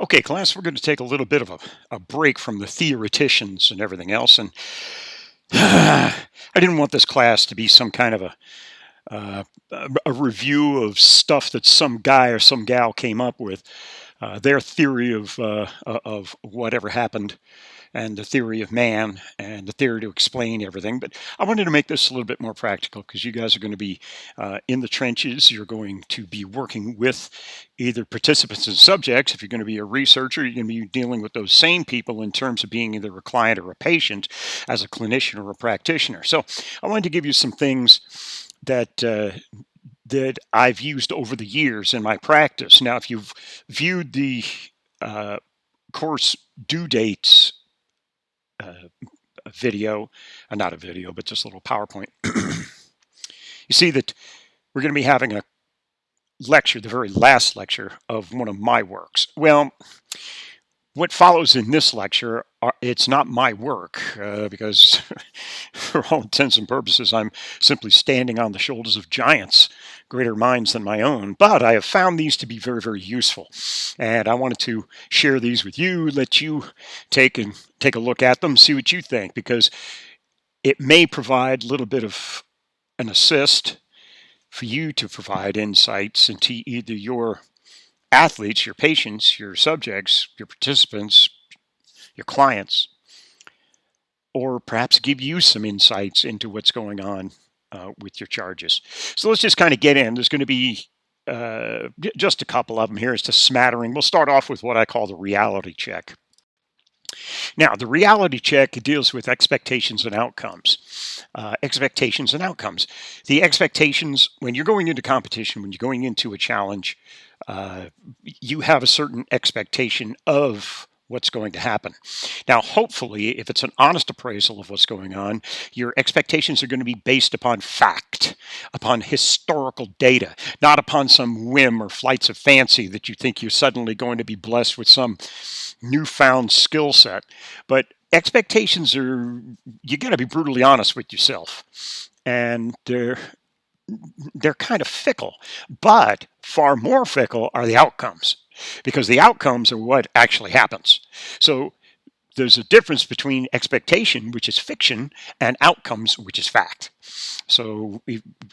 Okay, class, we're going to take a little bit of a break from the theoreticians and everything else. And I didn't want this class to be some kind of a review of stuff that some guy or some gal came up with, their theory of whatever happened, and the theory of man, and the theory to explain everything. But I wanted to make this a little bit more practical because you guys are going to be in the trenches. You're going to be working with either participants and subjects. If you're going to be a researcher, you're going to be dealing with those same people in terms of being either a client or a patient as a clinician or a practitioner. So I wanted to give you some things that I've used over the years in my practice. Now, if you've viewed the uh, course due dates uh, video, not a video, but just a little PowerPoint, you see that we're going to be having a lecture, the very last lecture of one of my works. Well, what follows in this lecture, it's not my work because for all intents and purposes, I'm simply standing on the shoulders of giants, greater minds than my own. But I have found these to be very, very useful. And I wanted to share these with you, let you take a look at them, see what you think, because it may provide a little bit of an assist for you to provide insights into either your athletes, your patients, your subjects, your participants, your clients, or perhaps give you some insights into what's going on with your charges. So let's just kind of get in. There's going to be just a couple of them here. It's a smattering. We'll start off with what I call the reality check. Now, the reality check deals with expectations and outcomes. Expectations and outcomes. The expectations, when you're going into competition, when you're going into a challenge, you have a certain expectation of what's going to happen. Now, hopefully, if it's an honest appraisal of what's going on, your expectations are going to be based upon fact, upon historical data, not upon some whim or flights of fancy that you think you're suddenly going to be blessed with some newfound skill set. But expectations are, you got to be brutally honest with yourself. And they're kind of fickle, but far more fickle are the outcomes, because the outcomes are what actually happens. So there's a difference between expectation, which is fiction, and outcomes, which is fact. So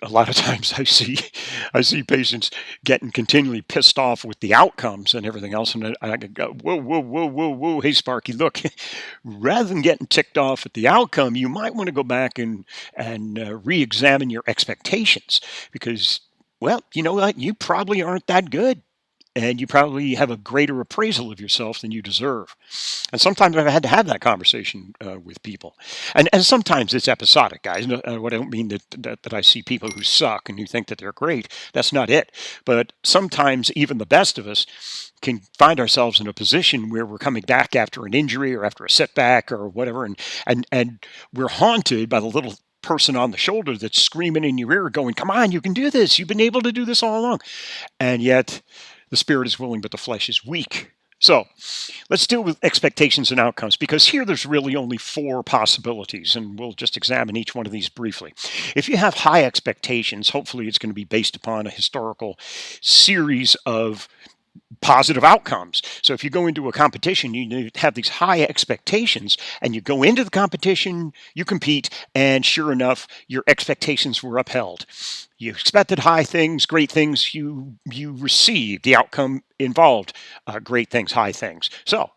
a lot of times I see patients getting continually pissed off with the outcomes and everything else, and I go, whoa, whoa, whoa, whoa, whoa, hey Sparky, look, rather than getting ticked off at the outcome, you might want to go back and re-examine your expectations, because, well, you know what, you probably aren't that good, and you probably have a greater appraisal of yourself than you deserve. And sometimes I've had to have that conversation with people. And sometimes it's episodic, guys. What I don't mean that I see people who suck and who think that they're great. That's not it. But sometimes even the best of us can find ourselves in a position where we're coming back after an injury or after a setback or whatever, and we're haunted by the little person on the shoulder that's screaming in your ear going, come on, you can do this. You've been able to do this all along. And yet the spirit is willing, but the flesh is weak. So let's deal with expectations and outcomes, because here there's really only four possibilities, and we'll just examine each one of these briefly. If you have high expectations, hopefully it's going to be based upon a historical series of positive outcomes. So if you go into a competition, you need to have these high expectations, and you go into the competition, you compete, and sure enough, your expectations were upheld. You expected high things, great things, you received the outcome involved, great things, high things. So,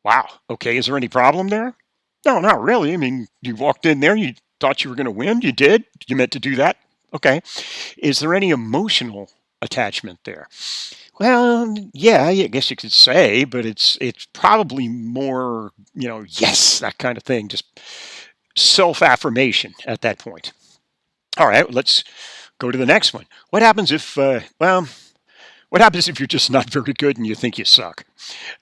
wow, okay, is there any problem there? No, not really. I mean, you walked in there, you thought you were going to win, you did, you meant to do that. Okay. Is there any emotional attachment there? Well, yeah, I guess you could say, but it's probably more, yes, that kind of thing, just self-affirmation at that point. All right, let's go to the next one. What happens if, what happens if you're just not very good and you think you suck?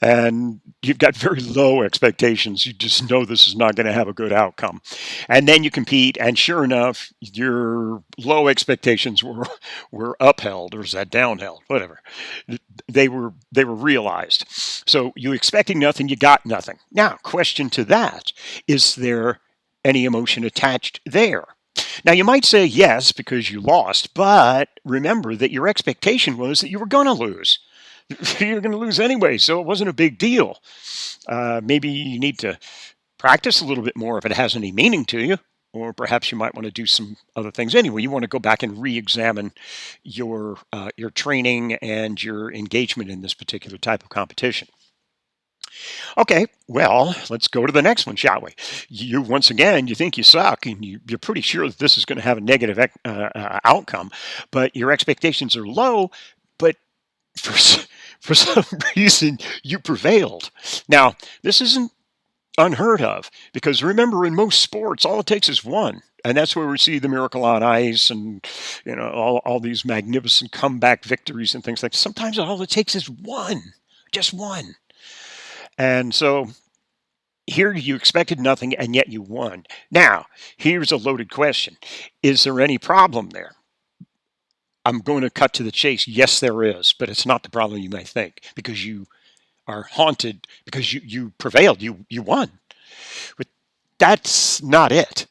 And you've got very low expectations. You just know this is not going to have a good outcome. And then you compete, and sure enough, your low expectations were upheld, or is that downheld? Whatever. They were realized. So you expecting nothing, you got nothing. Now, question to that, is there any emotion attached there? Now, you might say yes, because you lost, but remember that your expectation was that you were going to lose. You're going to lose anyway, so it wasn't a big deal. Maybe you need to practice a little bit more if it has any meaning to you, or perhaps you might want to do some other things anyway. You want to go back and re-examine your training and your engagement in this particular type of competition. Okay, well, let's go to the next one, shall we? You once again, you think you suck, and you're pretty sure that this is going to have a negative outcome, but your expectations are low. But for for some reason, you prevailed. Now, this isn't unheard of because remember, in most sports, all it takes is one. And that's where we see the miracle on ice and all these magnificent comeback victories and things like that. Sometimes all it takes is one, just one. And so here you expected nothing and yet you won. Now, here's a loaded question. Is there any problem there? I'm going to cut to the chase. Yes, there is, but it's not the problem you might think because you are haunted because you prevailed. You won. But that's not it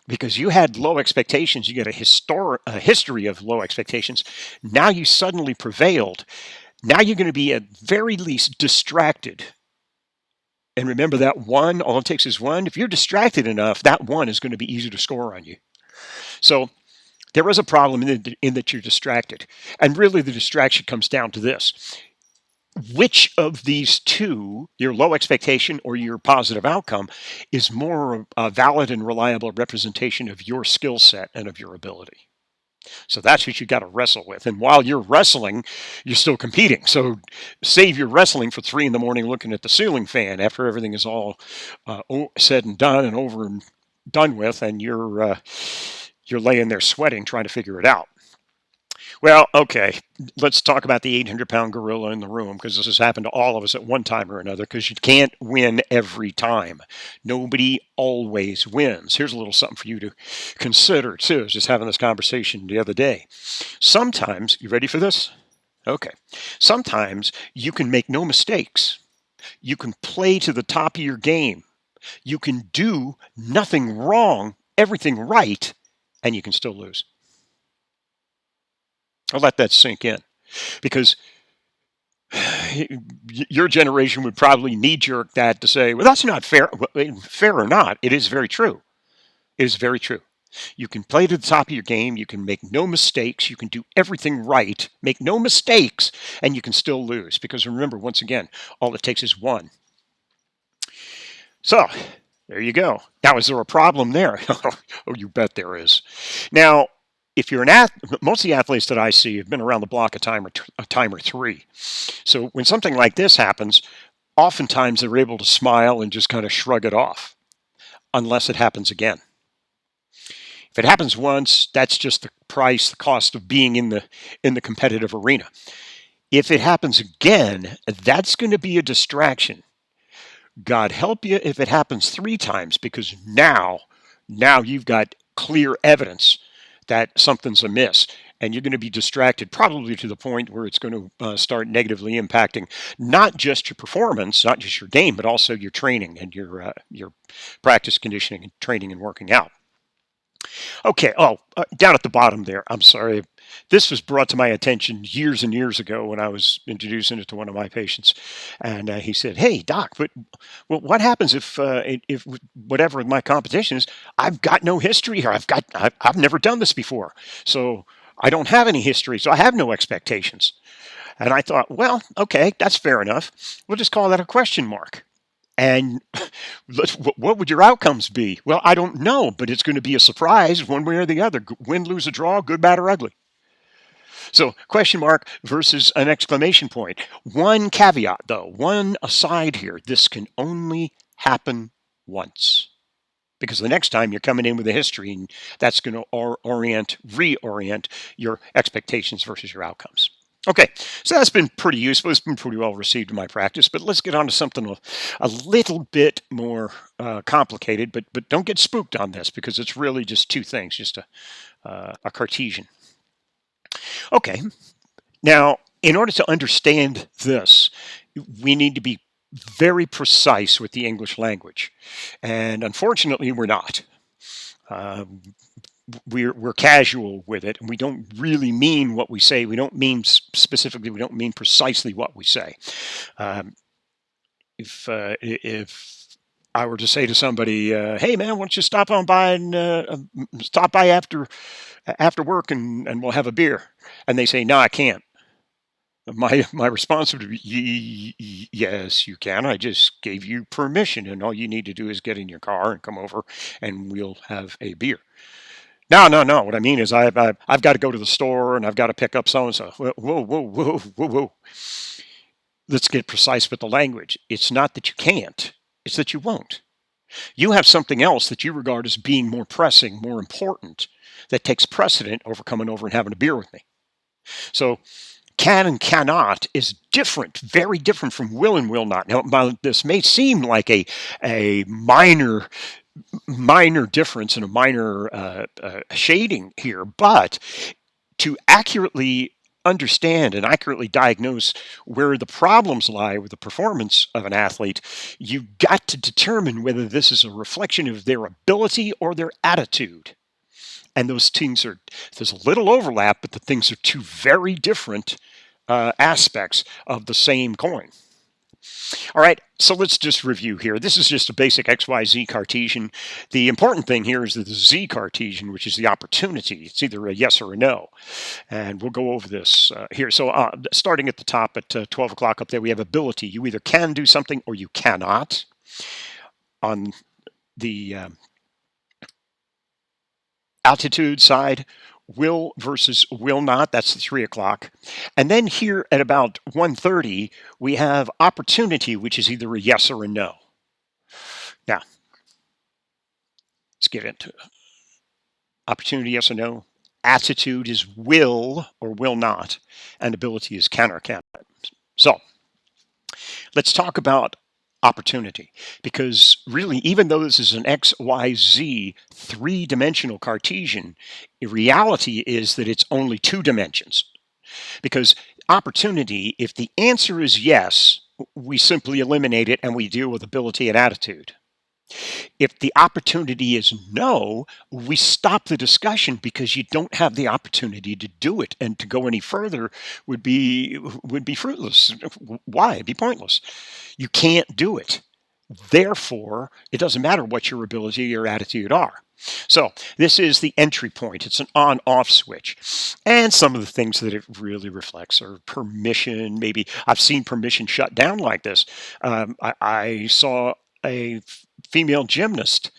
because you had low expectations. You get a history of low expectations. Now you suddenly prevailed. Now you're going to be at very least distracted. And remember that one, all it takes is one. If you're distracted enough, that one is going to be easy to score on you. So there is a problem in that you're distracted. And really the distraction comes down to this. Which of these two, your low expectation or your positive outcome, is more a valid and reliable representation of your skill set and of your ability? So that's what you got to wrestle with. And while you're wrestling, you're still competing. So save your wrestling for 3 a.m. looking at the ceiling fan after everything is all said and done and over and done with, and you're laying there sweating trying to figure it out. Well, okay, let's talk about the 800-pound gorilla in the room because this has happened to all of us at one time or another because you can't win every time. Nobody always wins. Here's a little something for you to consider, too. I was just having this conversation the other day. Sometimes, you ready for this? Okay. Sometimes you can make no mistakes. You can play to the top of your game. You can do nothing wrong, everything right, and you can still lose. I'll let that sink in because your generation would probably knee-jerk that to say, well, that's not fair. Fair or not, it is very true. It is very true. You can play to the top of your game. You can make no mistakes. You can do everything right, make no mistakes, and you can still lose. Because remember, once again, all it takes is one. So there you go. Now, is there a problem there? Oh, you bet there is. Now, if you're most of the athletes that I see have been around the block a time or three. So when something like this happens, oftentimes they're able to smile and just kind of shrug it off, unless it happens again. If it happens once, that's just the price, the cost of being in the competitive arena. If it happens again, that's going to be a distraction. God help you if it happens 3 times, because now you've got clear evidence that something's amiss, and you're going to be distracted probably to the point where it's going to start negatively impacting not just your performance, not just your game, but also your training and your practice conditioning and training and working out. Okay, down at the bottom there, I'm sorry. This was brought to my attention years and years ago when I was introducing it to one of my patients. And he said, hey, doc, but what happens if whatever my competition is, I've got no history here. I've never done this before. So I don't have any history. So I have no expectations. And I thought, well, okay, that's fair enough. We'll just call that a question mark. And what would your outcomes be? Well, I don't know, but it's going to be a surprise one way or the other. Win, lose, or draw, good, bad, or ugly. So question mark versus an exclamation point. One caveat, though, one aside here. This can only happen once. Because the next time you're coming in with a history, and that's going to reorient your expectations versus your outcomes. Okay, so that's been pretty useful. It's been pretty well received in my practice, but let's get on to something a little bit more complicated, but don't get spooked on this because it's really just 2 things, just a Cartesian. Okay, now in order to understand this, we need to be very precise with the English language, and unfortunately we're not. we're casual with it, and we don't really mean what we say. We don't mean specifically. We don't mean precisely what we say. Um, if I were to say to somebody, "Hey man, why don't you stop on by and stop by after work and we'll have a beer," and they say, "No, I can't." My response would be, Yes, you can. I just gave you permission, and all you need to do is get in your car and come over, and we'll have a beer." No, no, no. What I mean is, I've got to go to the store, and I've got to pick up so and so. Whoa, whoa, whoa, whoa, whoa. Let's get precise with the language. It's not that you can't; it's that you won't. You have something else that you regard as being more pressing, more important, that takes precedent over coming over and having a beer with me. So can and cannot is different, very different from will and will not. Now, this may seem like a minor difference and a minor shading here, but to accurately understand and accurately diagnose where the problems lie with the performance of an athlete, you've got to determine whether this is a reflection of their ability or their attitude. And those things are, there's a little overlap, but the things are two very different aspects of the same coin. All right, so let's just review here. This is just a basic XYZ Cartesian. The important thing here is the Z Cartesian, which is the opportunity. It's either a yes or a no. And we'll go over this here. So starting at the top at 12 o'clock up there, we have ability. You either can do something or you cannot. On the altitude side, will versus will not. That's the 3 o'clock. And then here at about 1:30, we have opportunity, which is either a yes or a no. Now, let's get into it. Opportunity, yes or no. Attitude is will or will not. And ability is can or cannot. So let's talk about opportunity, because really, even though this is an XYZ three-dimensional Cartesian, the reality is that it's only two dimensions. Because opportunity, if the answer is yes, we simply eliminate it and we deal with ability and attitude. If the opportunity is no, we stop the discussion because you don't have the opportunity to do it, and to go any further would be fruitless. Why? It'd be pointless. You can't do it. Therefore, it doesn't matter what your ability or attitude are. So this is the entry point. It's an on-off switch. And some of the things that it really reflects are permission. Maybe I've seen permission shut down like this. I saw a female gymnast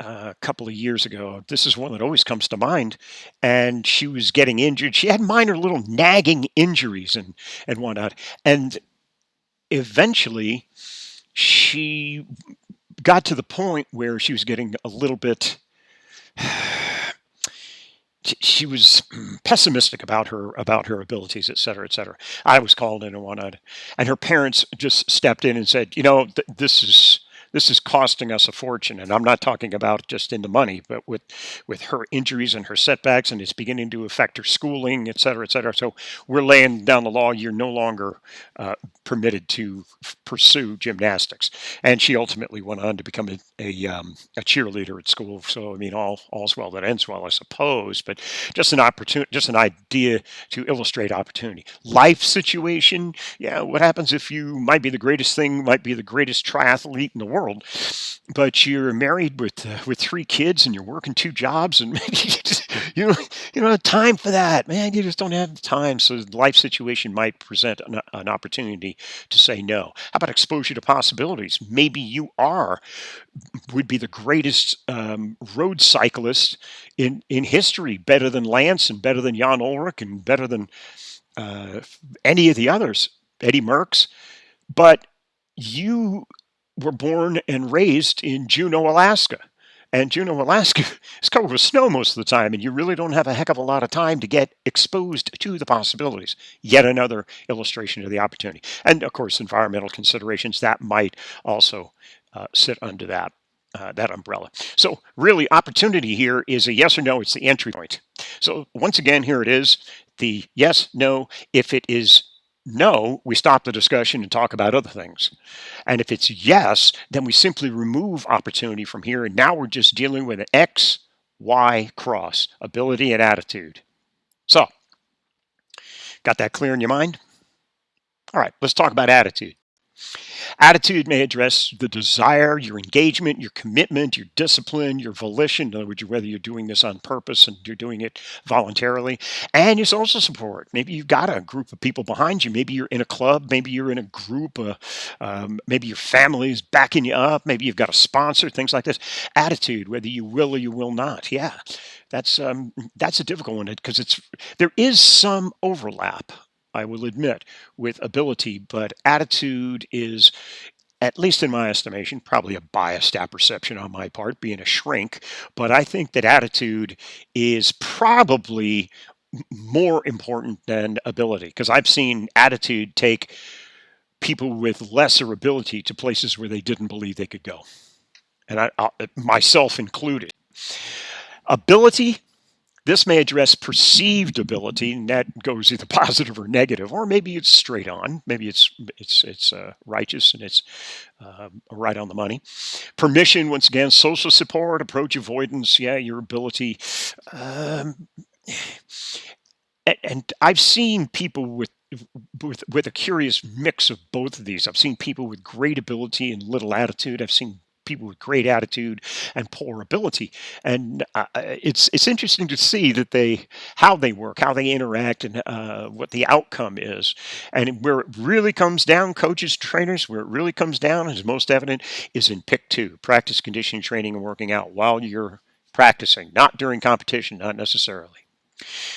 a couple of years ago. This is one that always comes to mind. And she was getting injured. She had minor little nagging injuries and whatnot. And eventually, she got to the point where she was getting a little bit, she was pessimistic about her abilities, et cetera, et cetera. I was called in and whatnot, and her parents just stepped in and said, this is costing us a fortune. And I'm not talking about just in the money, but with her injuries and her setbacks, and it's beginning to affect her schooling, et cetera, et cetera. So we're laying down the law. You're no longer permitted to pursue gymnastics. And she ultimately went on to become a cheerleader at school. So, I mean, all's well that ends well, I suppose. But just an opportunity, just an idea to illustrate opportunity. Life situation. Yeah, what happens if you might be the greatest triathlete in the world, but you're married with 3 kids and you're working 2 jobs, and maybe you don't have time for that, man. You just don't have the time. So the life situation might present an opportunity to say no. How about exposure to possibilities? Maybe you would be the greatest road cyclist in history, better than Lance and better than Jan Ullrich and better than any of the others, Eddie Merckx, but you were born and raised in Juneau, Alaska. And Juneau, Alaska is covered with snow most of the time, and you really don't have a heck of a lot of time to get exposed to the possibilities. Yet another illustration of the opportunity. And, of course, environmental considerations, that might also sit under that umbrella. So really, opportunity here is a yes or no. It's the entry point. So once again, here it is, the yes, no. If it is no, we stop the discussion and talk about other things. And if it's yes, then we simply remove opportunity from here. And now we're just dealing with an X Y cross, ability and attitude. So, got that clear in your mind? All right, let's talk about attitude. Attitude may address the desire, your engagement, your commitment, your discipline, your volition. In other words, whether you're doing this on purpose and you're doing it voluntarily, and your social support. Maybe you've got a group of people behind you. Maybe you're in a club. Maybe you're in a group. Maybe your family is backing you up. Maybe you've got a sponsor. Things like this. Attitude, whether you will or you will not. Yeah, that's a difficult one because there is some overlap, I will admit, with ability, but attitude is, at least in my estimation, probably a biased apperception on my part, being a shrink. But I think that attitude is probably more important than ability because I've seen attitude take people with lesser ability to places where they didn't believe they could go, and myself included. Ability, this may address perceived ability, and that goes either positive or negative, or maybe it's straight on. Maybe it's righteous and it's right on the money. Permission, once again, social support, approach avoidance. Yeah, your ability. Um, and I've seen people with a curious mix of both of these. I've seen people with great ability and little attitude. I've seen people with great attitude and poor ability, and it's interesting to see that how they work, how they interact, and what the outcome is. And where it really comes down, coaches, trainers, where it really comes down, is most evident, is in pick two: practice, conditioning, training, and working out while you're practicing, not during competition, not necessarily.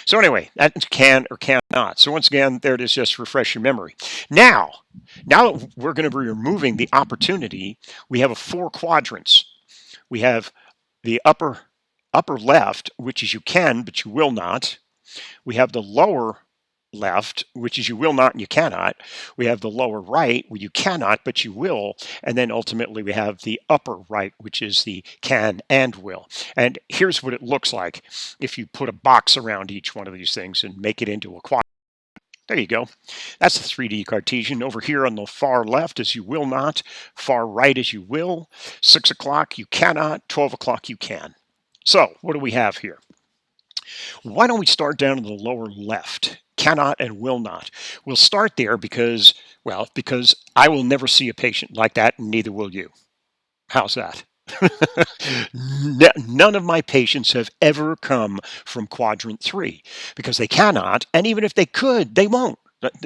So anyway, that can or cannot. So once again, there it is, just refresh your memory. Now that we're going to be removing the opportunity, we have four quadrants. We have the upper left, which is you can, but you will not. We have the lower left, which is you will not and you cannot. We have the lower right, where you cannot, but you will. And then ultimately we have the upper right, which is the can and will. And here's what it looks like if you put a box around each one of these things and make it into a quadrant. There you go. That's the 3D Cartesian. Over here on the far left is you will not, far right is you will, 6 o'clock you cannot, 12 o'clock you can. So what do we have here? Why don't we start down in the lower left? Cannot and will not. We'll start there because I will never see a patient like that, and neither will you. How's that? None of my patients have ever come from quadrant 3 because they cannot, and even if they could, they won't.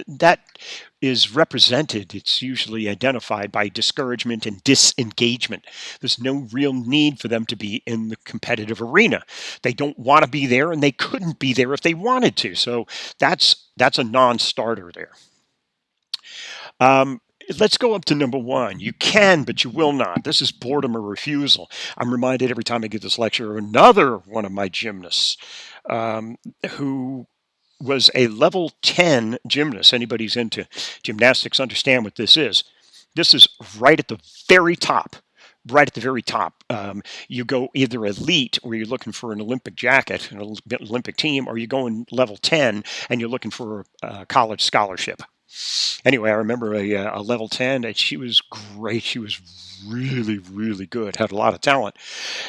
That is represented, it's usually identified by discouragement and disengagement. There's no real need for them to be in the competitive arena. They don't want to be there, and they couldn't be there if they wanted to. So that's a non-starter there. Let's go up to number 1. You can, but you will not. This is boredom or refusal. I'm reminded every time I give this lecture of another one of my gymnasts who was a level 10 gymnast. Anybody who's into gymnastics understand what this is. This is right at the very top. Right at the very top. You go either elite, where you're looking for an Olympic jacket, an Olympic team, or you go in level 10 and you're looking for a college scholarship. Anyway, I remember a level 10, and she was great. She was really, really good, had a lot of talent.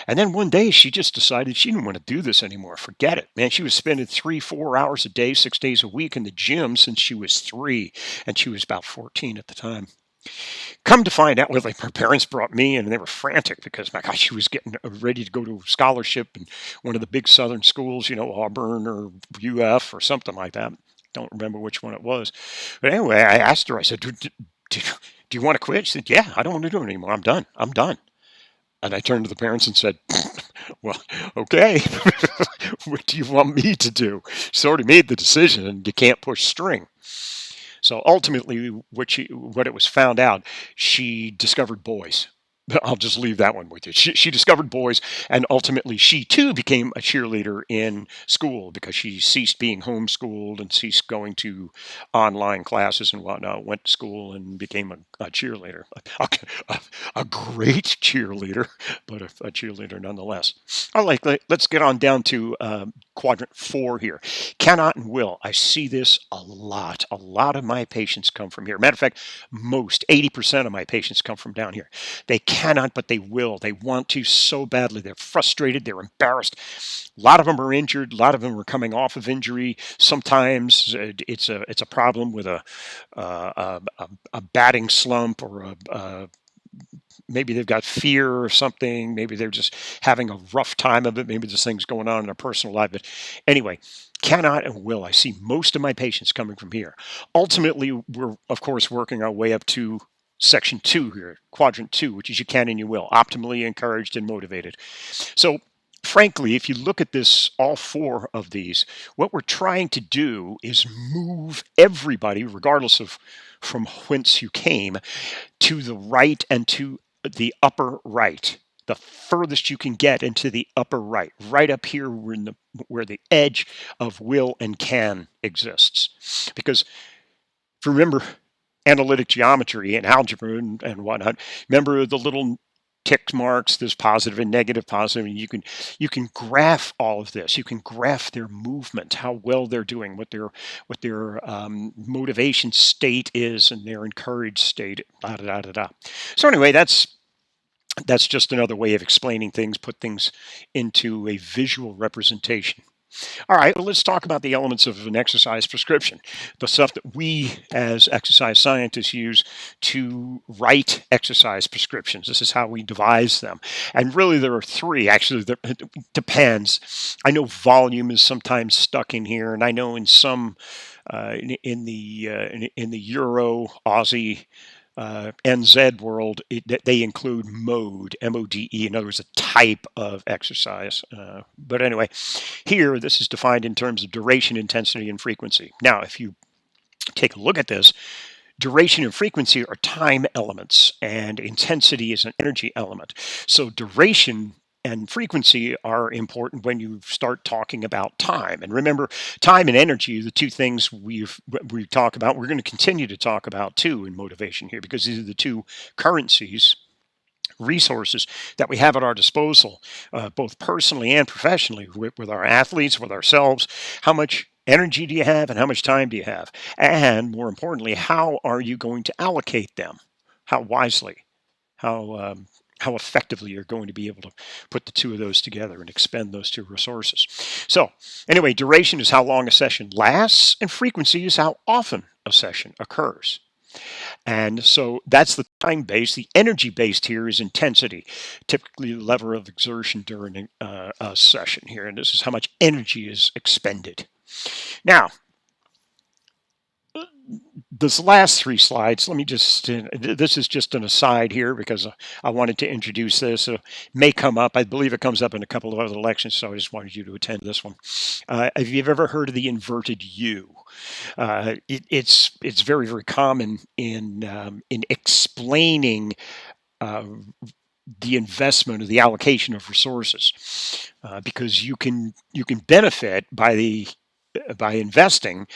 And then one day she just decided she didn't want to do this anymore. Forget it, man. She was spending 3-4 hours a day, 6 days a week in the gym since she was 3, and she was about 14 at the time. Come to find out, well, her parents brought me in, and they were frantic because, my gosh, she was getting ready to go to a scholarship in one of the big southern schools, Auburn or UF or something like that. Don't remember which one it was. But anyway, I asked her, I said, do you want to quit? She said, yeah, I don't want to do it anymore. I'm done. And I turned to the parents and said, well, okay, what do you want me to do? She's already made the decision, and you can't push string. So ultimately, what it was found out, she discovered boys. I'll just leave that one with you. She discovered boys, and ultimately she too became a cheerleader in school because she ceased being homeschooled and ceased going to online classes and whatnot, went to school and became a cheerleader. A great cheerleader, but a cheerleader nonetheless. All right, let's get on down to quadrant 4 here. Cannot and will. I see this a lot. A lot of my patients come from here. Matter of fact, 80% of my patients come from down here. They cannot, but they will. They want to so badly. They're frustrated. They're embarrassed. A lot of them are injured. A lot of them are coming off of injury. Sometimes it's a problem with a batting slump or maybe they've got fear or something. Maybe they're just having a rough time of it. Maybe there's things going on in their personal life. But anyway, cannot and will. I see most of my patients coming from here. Ultimately, we're, of course, working our way up to section 2 here, quadrant 2, which is you can and you will, optimally encouraged and motivated. So frankly, if you look at this, all 4 of these, what we're trying to do is move everybody, regardless of from whence you came, to the right and to the upper right, the furthest you can get into the upper right up here where the edge of will and can exists. Because remember, analytic geometry and algebra and whatnot, remember the little tick marks, there's positive and negative, positive, and you can graph all of this. You can graph their movement, how well they're doing, what their motivation state is, and their encouraged state. Da, da, da, da, da. So anyway, that's just another way of explaining things, put things into a visual representation. All right, well, let's talk about the elements of an exercise prescription, the stuff that we as exercise scientists use to write exercise prescriptions. This is how we devise them. And really, there are 3. Actually, it depends. I know volume is sometimes stuck in here, and I know in some, in the Euro, Aussie, NZ world, they include mode, M-O-D-E, in other words, a type of exercise. But anyway, here, this is defined in terms of duration, intensity, and frequency. Now, if you take a look at this, duration and frequency are time elements, and intensity is an energy element. So duration and frequency are important when you start talking about time. And remember, time and energy are the 2 things we talk about. We're going to continue to talk about too in motivation here, because these are the 2 currencies, resources that we have at our disposal, both personally and professionally, with our athletes, with ourselves. How much energy do you have, and how much time do you have? And more importantly, how are you going to allocate them? How wisely? How effectively you're going to be able to put the 2 of those together and expend those 2 resources. So anyway, duration is how long a session lasts, and frequency is how often a session occurs. And so that's the time base. The energy based here is intensity, typically the level of exertion during a session here. And this is how much energy is expended. Now, this last 3 slides, let me just, this is just an aside here because I wanted to introduce this. It may come up. I believe it comes up in a couple of other lections, so I just wanted you to attend this one. If you've ever heard of the inverted U, it's very, very common in explaining the investment or the allocation of resources, because you can benefit by investing,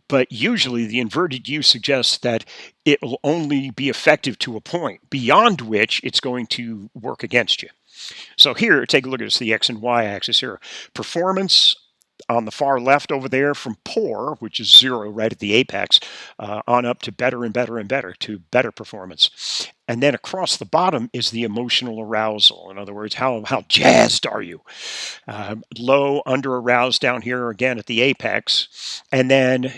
but usually the inverted U suggests that it will only be effective to a point, beyond which it's going to work against you. So here, take a look at this, the X and Y axis here. Performance on the far left over there, from poor, which is 0 right at the apex, on up to better and better and better, to better performance. And then across the bottom is the emotional arousal. In other words, how jazzed are you? Low, under aroused down here again at the apex. And then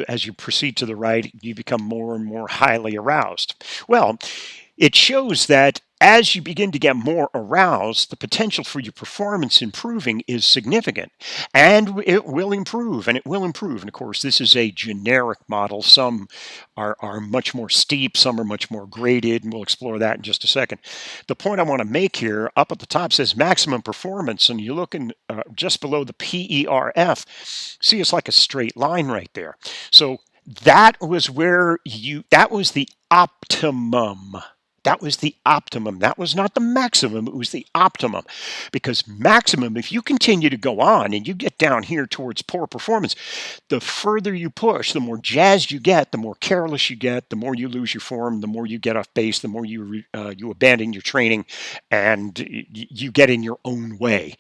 as you proceed to the right, you become more and more highly aroused. Well, it shows that as you begin to get more aroused, the potential for your performance improving is significant, and it will improve, and it will improve. And of course, this is a generic model. Some are much more steep, some are much more graded, and we'll explore that in just a second. The point I want to make here, up at the top says maximum performance, and you look in just below the PERF, see it's like a straight line right there. So that was that was the optimum. That was the optimum. That was not the maximum. It was the optimum. Because maximum, if you continue to go on and you get down here towards poor performance, the further you push, the more jazzed you get, the more careless you get, the more you lose your form, the more you get off base, the more you abandon your training, and you get in your own way.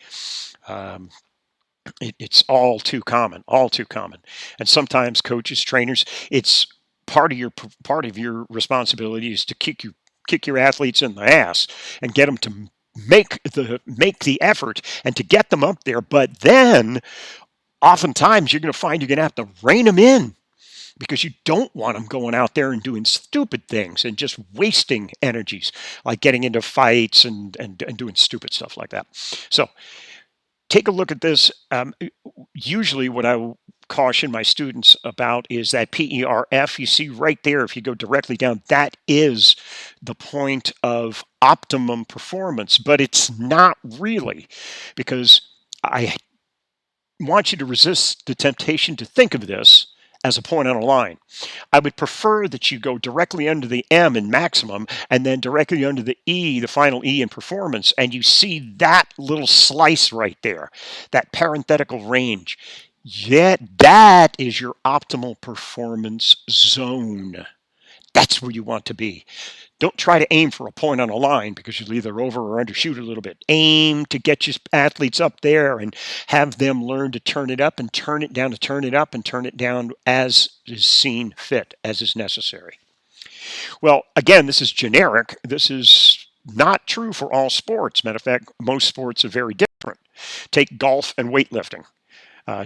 It's all too common, all too common. And sometimes coaches, trainers, it's part of your responsibility is to keep you kick your athletes in the ass and get them to make the effort and to get them up there. But then oftentimes you're going to find you're going to have to rein them in because you don't want them going out there and doing stupid things and just wasting energies, like getting into fights and doing stupid stuff like that. So take a look at this. Usually, what I caution my students about is that PERF you see right there. If you go directly down, that is the point of optimum performance, but it's not really, because I want you to resist the temptation to think of this as a point on a line. I would prefer that you go directly under the M in maximum and then directly under the E, the final E in performance, and you see that little slice right there, that parenthetical range. Yet that is your optimal performance zone. That's where you want to be. Don't try to aim for a point on a line because you'll either over or undershoot a little bit. Aim to get your athletes up there and have them learn to turn it up and turn it down, to turn it up and turn it down as is seen fit, as is necessary. Well, again, this is generic. This is not true for all sports. Matter of fact, most sports are very different. Take golf and weightlifting.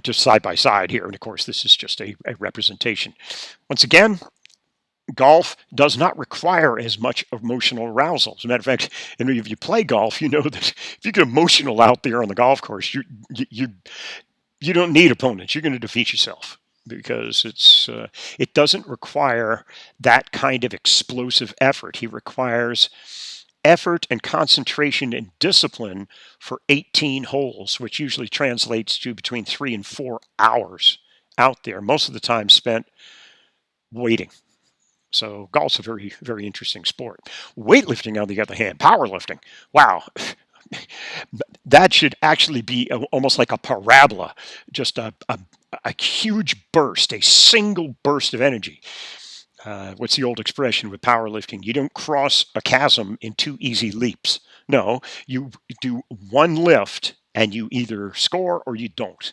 Just side by side here. And of course, this is just a representation. Once again, golf does not require as much emotional arousal. As a matter of fact, if you play golf, you know that if you get emotional out there on the golf course, you don't need opponents. You're going to defeat yourself because it doesn't require that kind of explosive effort. He requires effort and concentration and discipline for 18 holes, which usually translates to between 3 and 4 hours out there, most of the time spent waiting. So golf's a very, very interesting sport. Weightlifting, on the other hand, powerlifting, wow, that should actually be almost like a parabola, just a huge burst, a single burst of energy. What's the old expression with powerlifting? You don't cross a chasm in 2 easy leaps. No, you do one lift and you either score or you don't.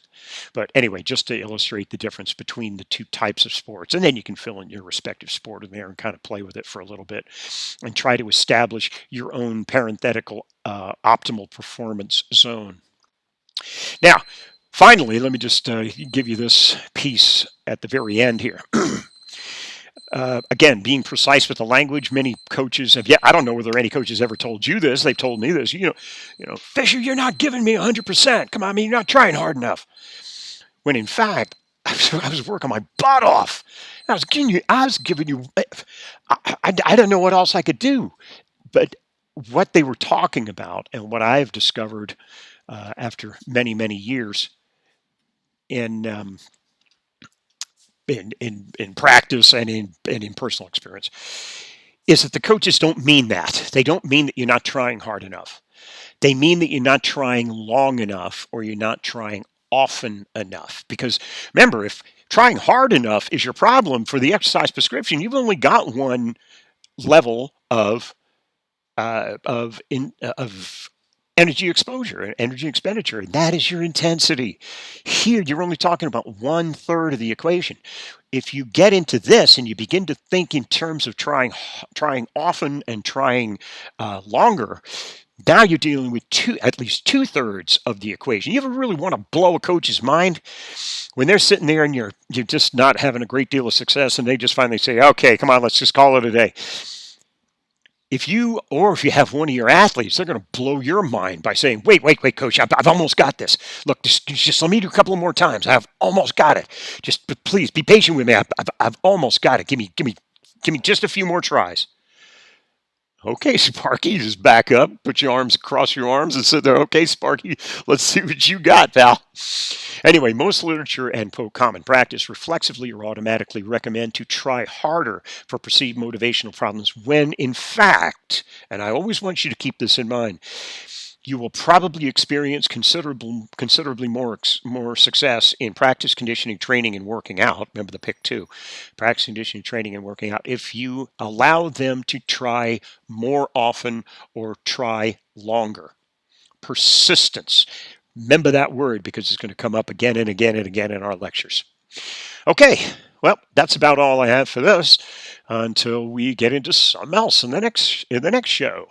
But anyway, just to illustrate the difference between the two types of sports, and then you can fill in your respective sport in there and kind of play with it for a little bit and try to establish your own parenthetical optimal performance zone. Now, finally, let me just give you this piece at the very end here. Again, being precise with the language. Many coaches have. Yeah, I don't know whether any coaches ever told you this. They've told me this. Fisher, you're not giving me 100%. Come on, I mean, you're not trying hard enough. When in fact, I was working my butt off. I was giving you. I don't know what else I could do. But what they were talking about, and what I've discovered after many, many years in practice and in personal experience, is that the coaches don't mean that. They don't mean that you're not trying hard enough. They mean that you're not trying long enough or you're not trying often enough. Because remember, if trying hard enough is your problem for the exercise prescription, you've only got one level of energy exposure and energy expenditure, and that is your intensity. Here, you're only talking about 1/3 of the equation. If you get into this and you begin to think in terms of trying often and trying longer, now you're dealing with at least 2/3 of the equation. You ever really want to blow a coach's mind when they're sitting there and you're just not having a great deal of success, and they just finally say, "Okay, come on, let's just call it a day." If you have one of your athletes, they're going to blow your mind by saying, wait, coach, I've almost got this. Look, just let me do a couple of more times. I've almost got it. Just please be patient with me. I've almost got it. Give me just a few more tries. Okay, Sparky, just back up, put your arms across your arms and sit there. Okay, Sparky, let's see what you got, pal. Anyway, most literature and common practice reflexively or automatically recommend to try harder for perceived motivational problems when, in fact, and I always want you to keep this in mind, you will probably experience considerably more success in practice, conditioning, training, and working out. Remember the pick two: practice, conditioning, training, and working out. If you allow them to try more often or try longer. Persistence. Remember that word because it's going to come up again and again and again in our lectures. Okay, Well, that's about all I have for this until we get into something else in the next show.